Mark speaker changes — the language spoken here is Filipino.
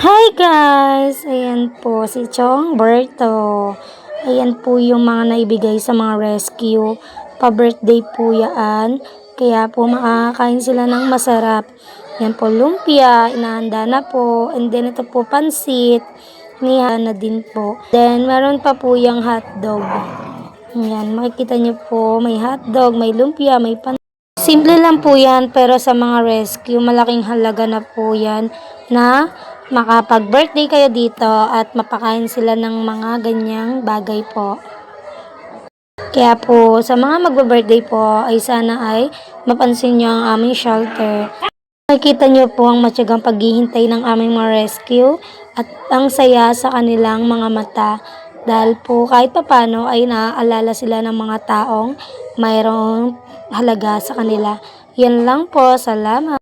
Speaker 1: Hi guys! Ayan po si Chong Berto. Ayan po yung mga naibigay sa mga rescue. Pa-birthday po yan. Kaya po makakain sila ng masarap. Yan po lumpia, inahanda na po. And then ito po pansit. Niya na din po. Then meron pa po yung hotdog. Yan, makikita niyo po may hotdog, may lumpia, may pansit. Simple lang po yan, pero sa mga rescue, malaking halaga na po yan na makapag-birthday kayo dito at mapakain sila ng mga ganyang bagay po. Kaya po, sa mga magbe-birthday po, ay sana ay mapansin nyo ang aming shelter. Makikita nyo po ang matyagang paghihintay ng aming mga rescue at ang saya sa kanilang mga mata. Dahil po kahit papano ay naaalala sila ng mga taong mayroong halaga sa kanila. Yan lang po, salamat.